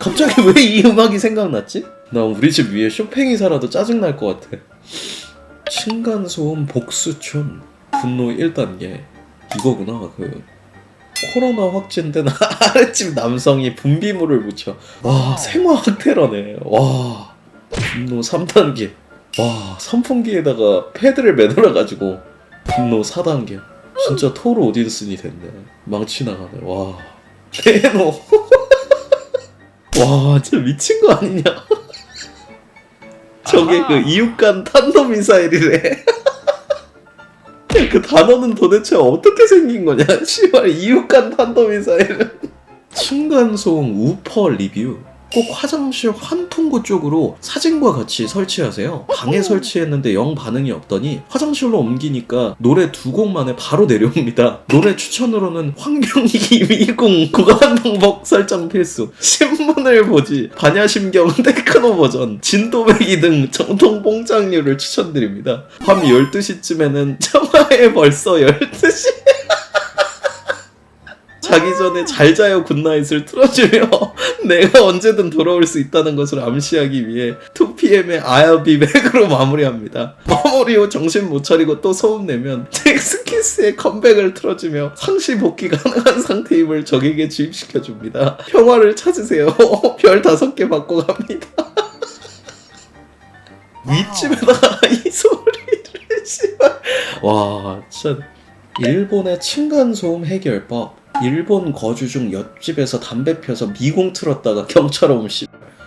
갑자기 왜 이 음악이 생각났지? 나 우리 집 위에 쇼팽이 살아도 짜증날 것 같아. 층간소음 복수촌 분노 1단계 이거구나. 그 코로나 확진된 아랫집 남성이 분비물을 묻혀. 와, 생화학 테러네. 와, 분노 3단계. 와, 선풍기에다가 패드를 매달아가지고 분노 4단계. 진짜 토르 오디슨이 됐네. 망치 나가네. 와, 대노. 와, 진짜 미친 거 아니냐? 저게 그 이육간 탄도미사일이래. 그 단어는 도대체 어떻게 생긴 거냐? 씨발, 이육간 탄도미사일은. 층간소음 우퍼 리뷰. 꼭 화장실 환풍구 쪽으로 사진과 같이 설치하세요. 방에 설치했는데 영 반응이 없더니 화장실로 옮기니까 노래 2곡 만에 바로 내려옵니다. 노래 추천으로는 황경희 미궁 구간 방법 설정 필수, 신문을 보지, 반야심경 테크노 버전, 진또배기 등 정통 뽕짝류를 추천드립니다. 밤 12시쯤에는 청하에 벌써 12시. 자기 전에 잘 자요 굿나잇을 틀어주며 내가 언제든 돌아올 수 있다는 것을 암시하기 위해 2PM의 I'll be back으로 마무리합니다. 마무리 후 정신 못 차리고 또 소음내면 잭스키스의 컴백을 틀어주며 상시 복귀 가능한 상태임을 적에게 주입시켜줍니다. 평화를 찾으세요. 별 5개 받고 갑니다. 윗집에다가 이 소리를 씨발. 와, 진짜 일본의 층간소음 해결법. 일본 거주 중 옆집에서 담배 펴서 미공 틀었다가 경찰 오면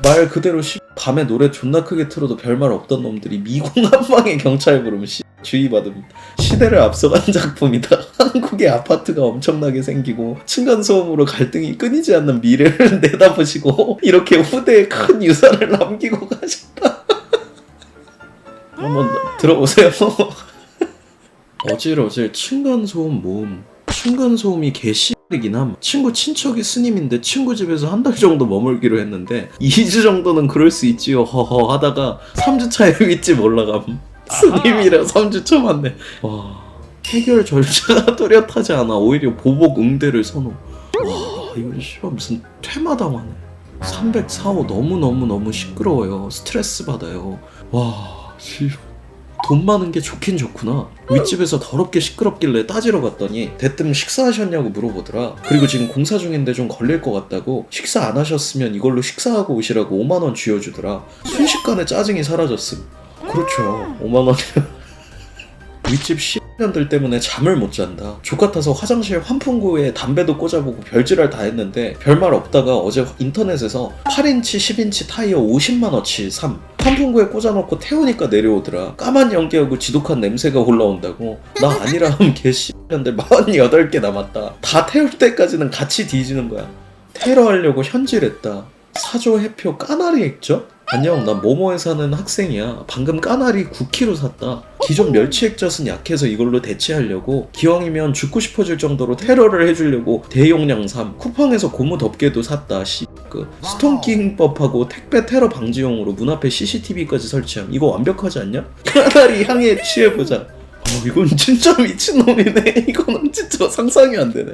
말 그대로 밤에 노래 존나 크게 틀어도 별말 없던 놈들이 미공 한 방에 경찰 부르면 주의받음. 시대를 앞서간 작품이다. 한국의 아파트가 엄청나게 생기고 층간소음으로 갈등이 끊이지 않는 미래를 내다보시고 이렇게 후대에 큰 유산을 남기고 가셨다. 한번 들어보세요. 어질어질 층간소음 모음. 층간소음이 개씨이긴 함. 친구 친척이 스님인데 친구 집에서 한 달 정도 머물기로 했는데 2주 정도는 그럴 수 있지요 허허 하다가 3주차에 윗집 올라감. 스님이라 3주차 맞네. 와, 해결 절차가 뚜렷하지 않아 오히려 보복 응대를 선호. 와, 이거 씨발 무슨 퇴마당하네. 304호 너무 시끄러워요. 스트레스 받아요. 와, 돈 많은 게 좋긴 좋구나. 윗집에서 더럽게 시끄럽길래 따지러 갔더니 대뜸 식사하셨냐고 물어보더라. 그리고 지금 공사 중인데 좀 걸릴 것 같다고 식사 안 하셨으면 이걸로 식사하고 오시라고 5만원 쥐어주더라. 순식간에 짜증이 사라졌음. 그렇죠, 5만원이면 윗집 씨년들 때문에 잠을 못 잔다. 족같아서 화장실 환풍구에 담배도 꽂아보고 별지랄 다 했는데 별말 없다가 어제 인터넷에서 8인치 10인치 타이어 50만원치 삼. 환풍구에 꽂아놓고 태우니까 내려오더라. 까만 연기하고 지독한 냄새가 올라온다고. 나 아니라 하면 개씨년들 48개 남았다. 다 태울 때까지는 같이 뒤지는 거야. 테러하려고 현질했다. 사조 해표 까나리 액젓? 안녕, 나 모모에 사는 학생이야. 방금 까나리 9kg 샀다. 기존 멸치 액젓은 약해서 이걸로 대체하려고 기왕이면 죽고 싶어질 정도로 테러를 해주려고 대용량 삼. 쿠팡에서 고무 덮개도 샀다. 스톤킹법하고 택배 테러 방지용으로 문 앞에 CCTV까지 설치함. 이거 완벽하지 않냐? 까나리 향에 취해보자. 이건 진짜 미친놈이네. 이거는 진짜 상상이 안 되네.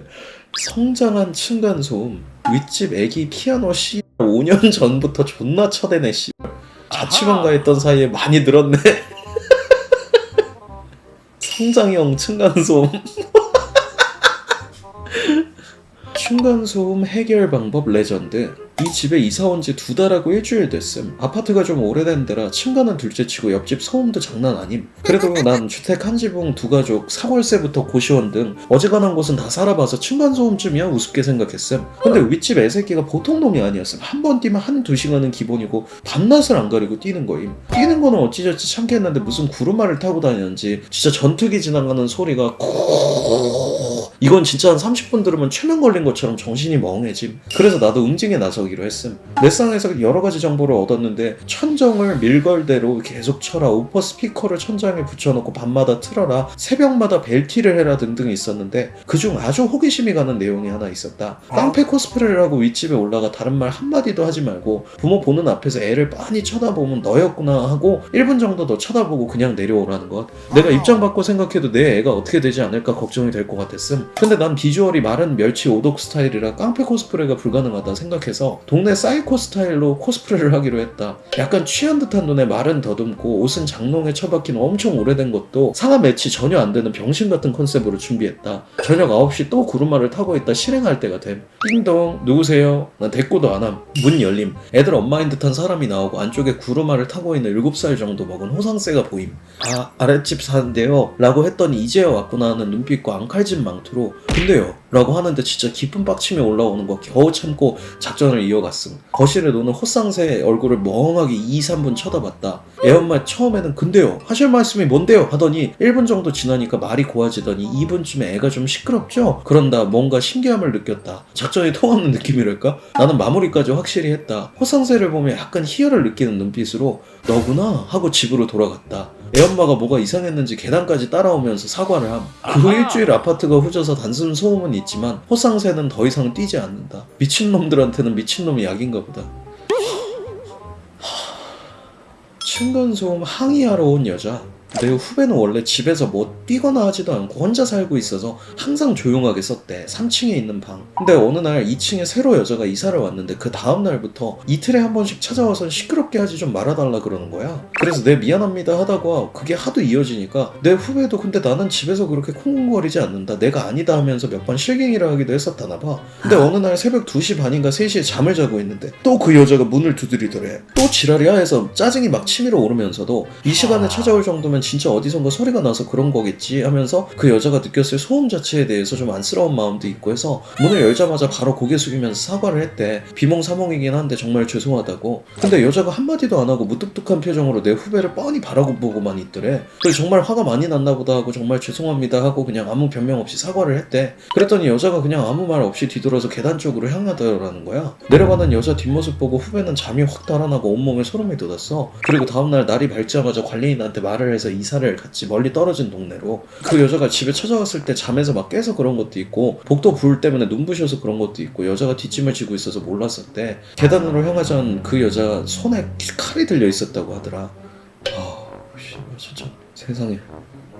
성장한 층간소음. 윗집 애기 피아노 5년 전부터 존나 쳐대네. 자취방 가있던 사이에 많이 늘었네. 성장형 층간소음. 층간소음 해결 방법 레전드. 이 집에 이사 온 지 2달하고 일주일 됐음. 아파트가 좀 오래된 데라 층간은 둘째치고 옆집 소음도 장난 아님. 그래도 난 주택 한 지붕 2가족, 사월세부터 고시원 등 어지간한 곳은 다 살아봐서 층간소음쯤이야 우습게 생각했음. 근데 윗집 애새끼가 보통 놈이 아니었음. 한 번 뛰면 1-2시간은 기본이고 밤낮을 안 가리고 뛰는 거임. 뛰는 거는 어찌저찌 참겠는데 무슨 구르마를 타고 다니는지 진짜 전투기 지나가는 소리가 이건 진짜 한 30분 들으면 최면 걸린 것처럼 정신이 멍해짐. 그래서 나도 응징에 나서기로 했음. 넷상에서 여러가지 정보를 얻었는데 천정을 밀걸대로 계속 쳐라, 우퍼 스피커를 천장에 붙여놓고 밤마다 틀어라, 새벽마다 벨티를 해라 등등 있었는데 그중 아주 호기심이 가는 내용이 하나 있었다. 깡패 코스프레를 하고 윗집에 올라가 다른 말 한마디도 하지 말고 부모 보는 앞에서 애를 빤히 쳐다보면 너였구나 하고 1분 정도 더 쳐다보고 그냥 내려오라는 것. 내가 입장 바꿔 생각해도 내 애가 어떻게 되지 않을까 걱정이 될 것 같았음. 근데 난 비주얼이 마른 멸치 오독 스타일이라 깡패 코스프레가 불가능하다 생각해서 동네 사이코 스타일로 코스프레를 하기로 했다. 약간 취한 듯한 눈에 말은 더듬고 옷은 장롱에 처박힌 엄청 오래된 것도 상하 매치 전혀 안 되는 병신 같은 컨셉으로 준비했다. 저녁 9시 또 구르마를 타고 있다 실행할 때가 됨. 띵동 누구세요? 난 대꾸도 안 함. 문 열림. 애들 엄마인 듯한 사람이 나오고 안쪽에 구르마를 타고 있는 7살 정도 먹은 호상새가 보임. 아 아랫집 사는데요 라고 했더니 이제야 왔구나 하는 눈빛과 앙칼진 망투로 근데요 라고 하는데 진짜 깊은 빡침이 올라오는 거 겨우 참고 작전을 이어갔음. 거실에 노는 호상새의 얼굴을 멍하게 2, 3분 쳐다봤다. 애엄마 처음에는 근데요 하실 말씀이 뭔데요 하더니 1분 정도 지나니까 말이 고와지더니 2분쯤에 애가 좀 시끄럽죠? 그런다 뭔가 신기함을 느꼈다. 작전이 통하는 느낌이랄까? 나는 마무리까지 확실히 했다. 호상새를 보며 약간 희열을 느끼는 눈빛으로 너구나 하고 집으로 돌아갔다. 애엄마가 뭐가 이상했는지 계단까지 따라오면서 사과를 함. 그 일주일 아파트가 후져서 단순 소음은 있지만 호상새는 더 이상 뛰지 않는다. 미친놈들한테는 미친놈이 약인가 보다. 층간소음 항의하러 온 여자. 내 후배는 원래 집에서 뭐 뛰거나 하지도 않고 혼자 살고 있어서 항상 조용하게 썼대. 3층에 있는 방. 근데 어느 날 2층에 새로 여자가 이사를 왔는데 그 다음날부터 이틀에 한 번씩 찾아와서 시끄럽게 하지 좀 말아달라 그러는 거야. 그래서 내 미안합니다 하다가 그게 하도 이어지니까 내 후배도 근데 나는 집에서 그렇게 콩콩거리지 않는다. 내가 아니다 하면서 몇 번 실갱이를 하기도 했었다나 봐. 근데 어느 날 새벽 2시 반인가 3시에 잠을 자고 있는데 또 그 여자가 문을 두드리더래. 또 지랄이야 해서 짜증이 막 치밀어 오르면서도 이 시간에 찾아올 정도면 진짜 어디선가 소리가 나서 그런 거겠지 하면서 그 여자가 느꼈을 소음 자체에 대해서 좀 안쓰러운 마음도 있고 해서 문을 열자마자 바로 고개 숙이면서 사과를 했대. 비몽사몽이긴 한데 정말 죄송하다고. 근데 여자가 한마디도 안 하고 무뚝뚝한 표정으로 내 후배를 뻔히 바라보고만 있더래. 그래서 정말 화가 많이 났나 보다 하고 정말 죄송합니다 하고 그냥 아무 변명 없이 사과를 했대. 그랬더니 여자가 그냥 아무 말 없이 뒤돌아서 계단 쪽으로 향하더라는 거야. 내려가는 여자 뒷모습 보고 후배는 잠이 확 달아나고 온몸에 소름이 돋았어. 그리고 다음날 날이 밝자마자 관리인한테 말을 해서 이사를 갔지. 멀리 떨어진 동네로. 그 여자가 집에 찾아왔을 때 잠에서 막 깨서 그런 것도 있고 복도 불 때문에 눈부셔서 그런 것도 있고 여자가 뒷짐을 지고 있어서 몰랐었대. 계단으로 향하자는 그 여자 손에 칼이 들려 있었다고 하더라. 진짜 세상에.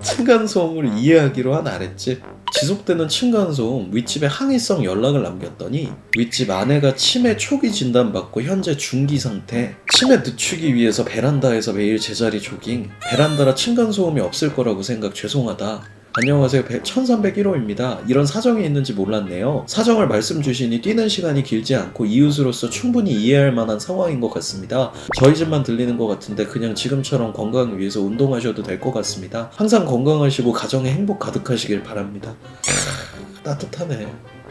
층간소음을 이해하기로 한 아랫집. 지속되는 층간소음, 윗집에 항의성 연락을 남겼더니 윗집 아내가 치매 초기 진단받고 현재 중기 상태. 치매 늦추기 위해서 베란다에서 매일 제자리 조깅. 베란다라 층간소음이 없을 거라고 생각 죄송하다. 안녕하세요. 1301호입니다. 이런 사정이 있는지 몰랐네요. 사정을 말씀 주시니 뛰는 시간이 길지 않고 이웃으로서 충분히 이해할 만한 상황인 것 같습니다. 저희 집만 들리는 것 같은데 그냥 지금처럼 건강을 위해서 운동하셔도 될 것 같습니다. 항상 건강하시고 가정에 행복 가득하시길 바랍니다. 따뜻하네.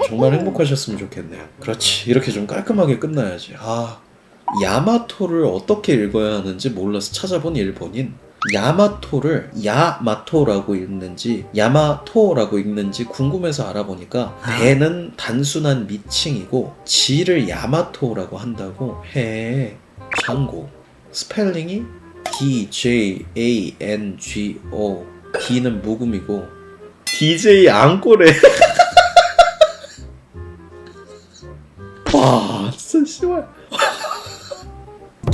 정말 행복하셨으면 좋겠네요. 그렇지. 이렇게 좀 깔끔하게 끝나야지. 야마토를 어떻게 읽어야 하는지 몰라서 찾아본 일본인. 야마토를 야마토라고 읽는지 야마토라고 읽는지 궁금해서 알아보니까 대는 단순한 미칭이고 지를 야마토라고 한다고 해. 참고 스펠링이 DJANGO. D는 묵음이고 DJ 앙꼬래. 와 진짜 씨발.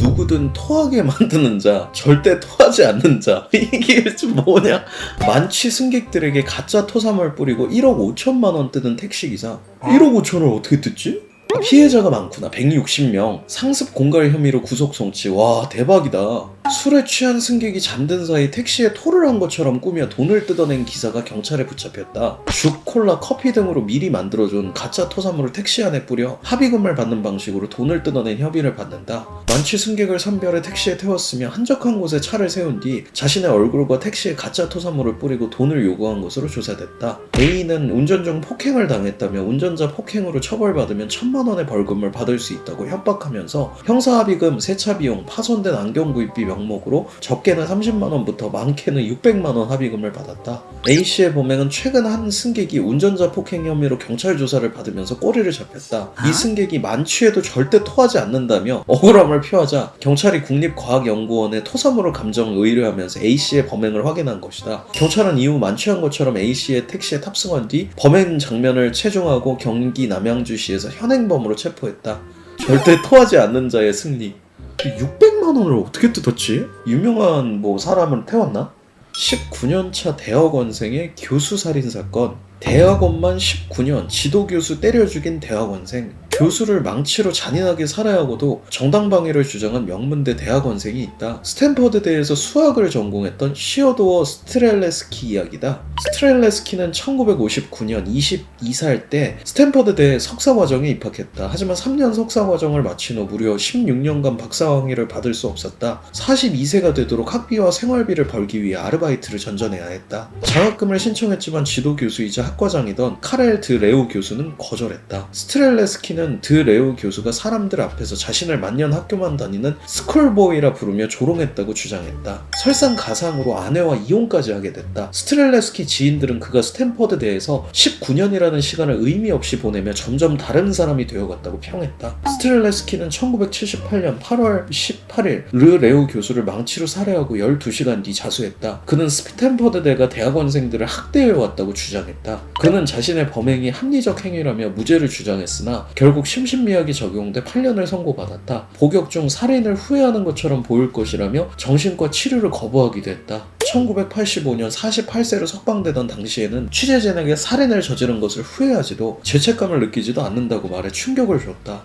누구든 토하게 만드는 자, 절대 토하지 않는 자. 이게 좀 뭐냐? 만취 승객들에게 가짜 토사물 뿌리고 1억 5천만 원 뜯은 택시기사. 1억 5천을 어떻게 뜯지? 피해자가 많구나. 160명. 상습 공갈 혐의로 구속 송치. 와 대박이다. 술에 취한 승객이 잠든 사이 택시에 토를 한 것처럼 꾸며 돈을 뜯어낸 기사가 경찰에 붙잡혔다. 죽, 콜라, 커피 등으로 미리 만들어준 가짜 토사물을 택시 안에 뿌려 합의금을 받는 방식으로 돈을 뜯어낸 혐의를 받는다. 만취 승객을 선별해 택시에 태웠으며 한적한 곳에 차를 세운 뒤 자신의 얼굴과 택시에 가짜 토사물을 뿌리고 돈을 요구한 것으로 조사됐다. A는 운전 중 폭행을 당했다며 운전자 폭행으로 처벌받으면 1,000만 원의 벌금을 받을 수 있다고 협박하면서 형사합의금, 세차 비용, 파손된 안경 구입비 명목으로 적게는 30만 원부터 많게는 600만 원 합의금을 받았다. A씨의 범행은 최근 한 승객이 운전자 폭행 혐의로 경찰 조사를 받으면서 꼬리를 잡혔다. 이 승객이 만취해도 절대 토하지 않는다며 억울함을 표하자 경찰이 국립과학연구원에 토사물을 감정 의뢰하면서 A씨의 범행을 확인한 것이다. 경찰은 이후 만취한 것처럼 A씨의 택시에 탑승한 뒤 범행 장면을 체중하고 경기 남양주시에서 현행범으로 체포했다. 절대 토하지 않는 자의 승리. 600만 원을 어떻게 뜯었지? 유명한 사람을 태웠나? 19년차 대학원생의 교수 살인 사건. 대학원만 19년 지도교수 때려 죽인 대학원생. 교수를 망치로 잔인하게 살해하고도 정당방위를 주장한 명문대 대학원생이 있다. 스탠퍼드대에서 수학을 전공했던 시어도어 스트렐레스키 이야기다. 스트렐레스키는 1959년 22살 때 스탠퍼드대 석사과정에 입학했다. 하지만 3년 석사과정을 마친 후 무려 16년간 박사학위를 받을 수 없었다. 42세가 되도록 학비와 생활비를 벌기 위해 아르바이트를 전전해야 했다. 장학금을 신청했지만 지도교수이자 학과장이던 카렐 드 레우 교수는 거절했다. 스트렐레스키는 드 레우 교수가 사람들 앞에서 자신을 만년 학교만 다니는 스쿨보이라 부르며 조롱했다고 주장했다. 설상가상으로 아내와 이혼까지 하게 됐다. 스트렐레스키 지인들은 그가 스탠퍼드대에서 19년이라는 시간을 의미 없이 보내며 점점 다른 사람이 되어갔다고 평했다. 스트렐레스키는 1978년 8월 18일 르 레우 교수를 망치로 살해하고 12시간 뒤 자수했다. 그는 스탠퍼드대가 대학원생들을 학대해왔다고 주장했다. 그는 자신의 범행이 합리적 행위라며 무죄를 주장했으나 결국 심신미약이 적용돼 8년을 선고받았다. 복역 중 살인을 후회하는 것처럼 보일 것이라며 정신과 치료를 거부하기도 했다. 1985년 48세로 석방되던 당시에는 취재진에게 살인을 저지른 것을 후회하지도 죄책감을 느끼지도 않는다고 말해 충격을 줬다.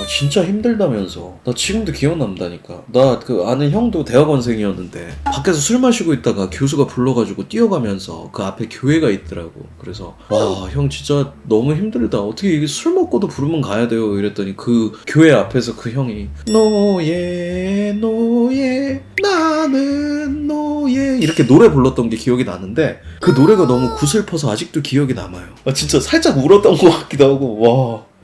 진짜 힘들다면서. 나 지금도 기억난다니까. 나 그 아는 형도 대학원생이었는데 밖에서 술 마시고 있다가 교수가 불러가지고 뛰어가면서 그 앞에 교회가 있더라고. 그래서 와, 형 진짜 너무 힘들다. 어떻게 이게 술 먹고도 부르면 가야 돼요. 이랬더니 그 교회 앞에서 그 형이 노예 노예 나는 노예 이렇게 노래 불렀던 게 기억이 나는데 그 노래가 너무 구슬퍼서 아직도 기억이 남아요. 진짜 살짝 울었던 것 같기도 하고. 와.